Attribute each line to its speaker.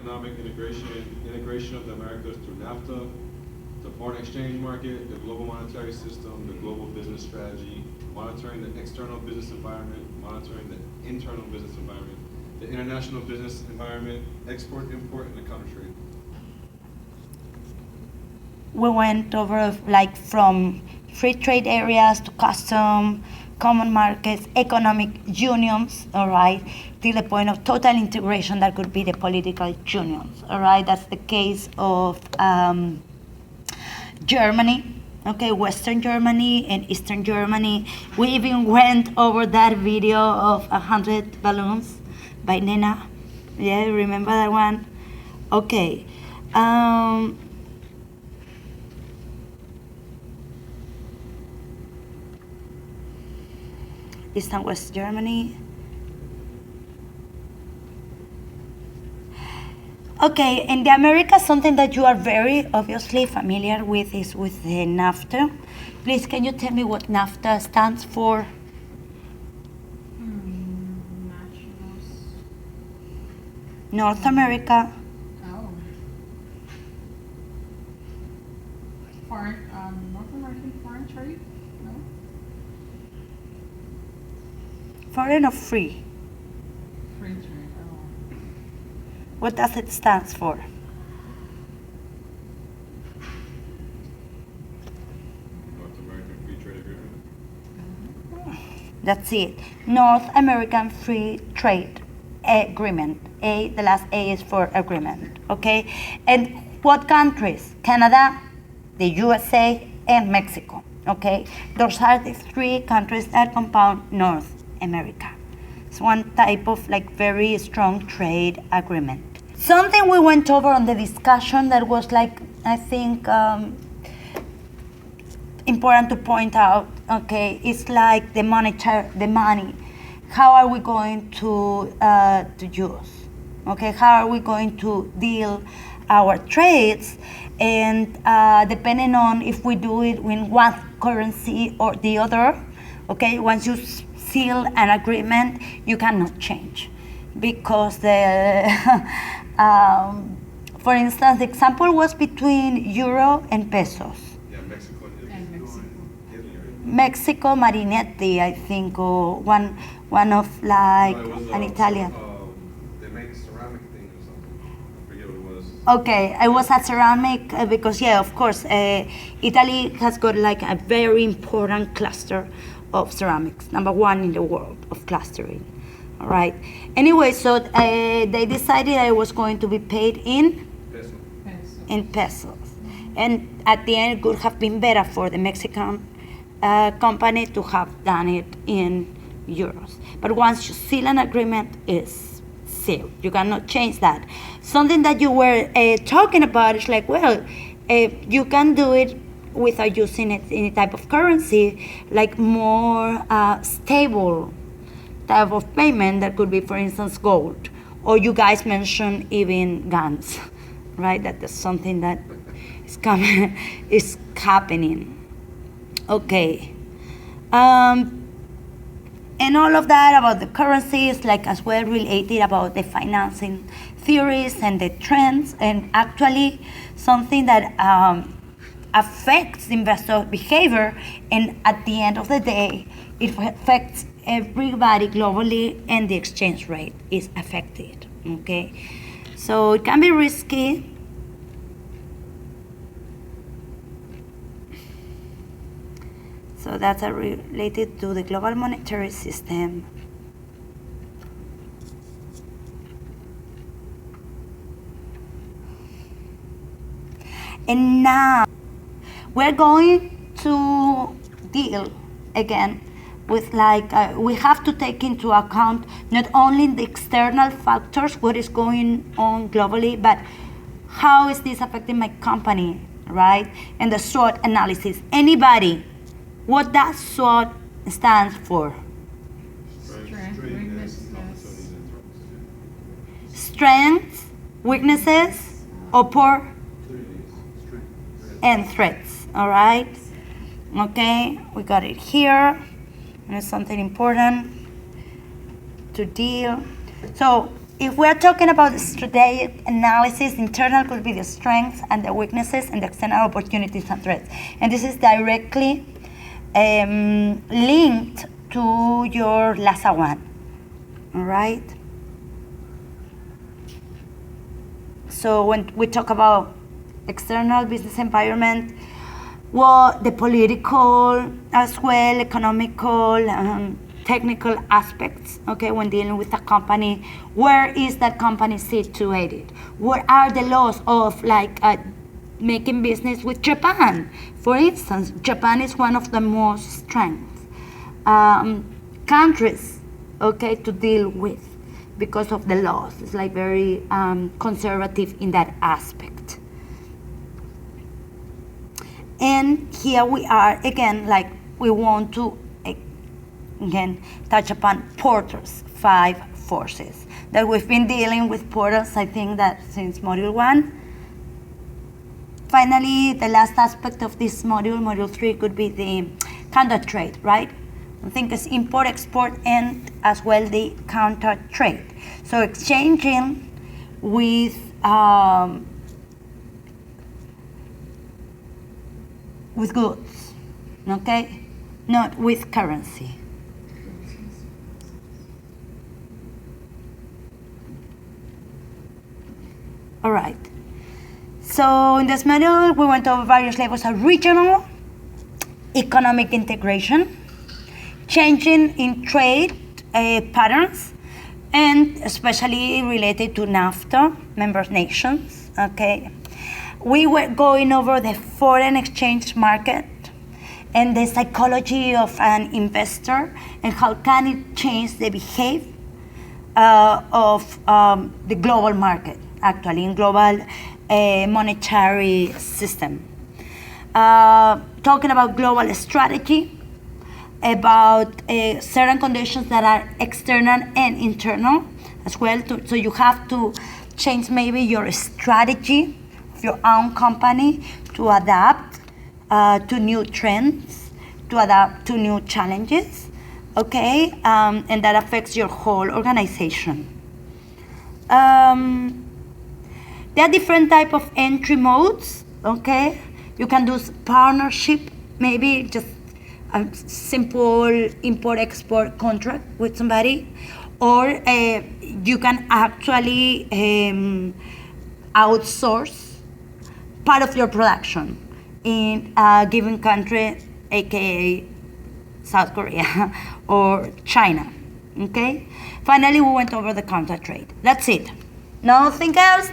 Speaker 1: economic integration of the Americas through NAFTA, the foreign exchange market, the global monetary system, the global business strategy, monitoring the external business environment, monitoring the internal business environment, the international business environment, export, import, and the counter trade.
Speaker 2: We went over like from free trade areas to custom, common markets, economic unions, all right, till the point of total integration that could be the political unions, all right? That's the case of Germany, okay, Western Germany and Eastern Germany. We even went over that video of 100 balloons by Nena. Yeah, remember that one? Okay. East and West Germany. Okay, in the Americas, something that you are very obviously familiar with is with the NAFTA. Please, can you tell me what NAFTA stands for?
Speaker 3: Nationals.
Speaker 2: North America.
Speaker 3: Oh. North American foreign trade? No?
Speaker 2: Foreign or free?
Speaker 3: Free trade, oh.
Speaker 2: What does it stand for?
Speaker 1: North American Free Trade Agreement.
Speaker 2: That's it. North American Free Trade Agreement. The last A is for agreement, okay? And what countries? Canada, the USA, and Mexico, okay? Those are the three countries that compound North America. It's one type of like very strong trade agreement. Something we went over on the discussion that was like, I think, important to point out, okay, it's like the money. How are we going to use? Okay, how are we going to deal our trades? And depending on if we do it in one currency or the other, okay, once you seal an agreement, you cannot change because the, for instance, the example was between euro and pesos.
Speaker 1: Yeah, Mexico and Italy.
Speaker 2: Mexico Marinetti, I think, or one of like
Speaker 1: No, it was,
Speaker 2: an Italian.
Speaker 1: They made ceramic thing or something. I forget what it was.
Speaker 2: Okay, I was at ceramic because yeah, of course, Italy has got like a very important cluster of ceramics, number one in the world of clustering. All right. Anyway, so they decided I was going to be paid in pesos, and at the end, it could have been better for the Mexican company to have done it in euros. But once you seal an agreement, it's sealed. You cannot change that. Something that you were talking about is like, well, you can do it without using it in a type of currency, like more stable type of payment that could be, for instance, gold. Or you guys mentioned even guns, right? That is something that is coming, is happening. Okay. And all of that about the currencies, like as well related about the financing theories and the trends, and actually something that affects investor behavior, and at the end of the day, it affects everybody globally, and the exchange rate is affected, okay? So it can be risky. So that's related to the global monetary system. And now we're going to deal again with like, we have to take into account not only the external factors, what is going on globally, but how is this affecting my company, right? And the SWOT analysis. Anybody, what does SWOT stand for? Strengths, weaknesses, and threats, all right? Okay, we got it here. And it's something important to deal. So if we're talking about strategic analysis, internal could be the strengths and the weaknesses and the external opportunities and threats. And this is directly linked to your LASA one, all right? So when we talk about external business environment, well, the political as well, economical, technical aspects, okay, when dealing with a company. Where is that company situated? What are the laws of making business with Japan? For instance, Japan is one of the most strength countries, okay, to deal with because of the laws. It's like very conservative in that aspect. And here we are again, like we want to again touch upon Porter's 5 forces that we've been dealing with Porter's, I think that since module 1. Finally, the last aspect of this module, module 3, could be the counter trade, right? I think it's import, export, and as well the counter trade. So exchanging with goods, okay? Not with currency. All right. So in this module, we went over various levels of regional economic integration, changing in trade patterns, and especially related to NAFTA member nations, okay? We were going over the foreign exchange market and the psychology of an investor and how can it change the behavior of the global market, actually, in global monetary system. Talking about global strategy, about certain conditions that are external and internal as well. So you have to change maybe your strategy of your own company to adapt to new trends, to adapt to new challenges, okay? And that affects your whole organization. There are different type of entry modes, okay? You can do partnership, maybe just a simple import-export contract with somebody, or you can actually outsource part of your production in a given country, aka South Korea or China, okay? Finally, we went over the counter trade. That's it. Nothing else.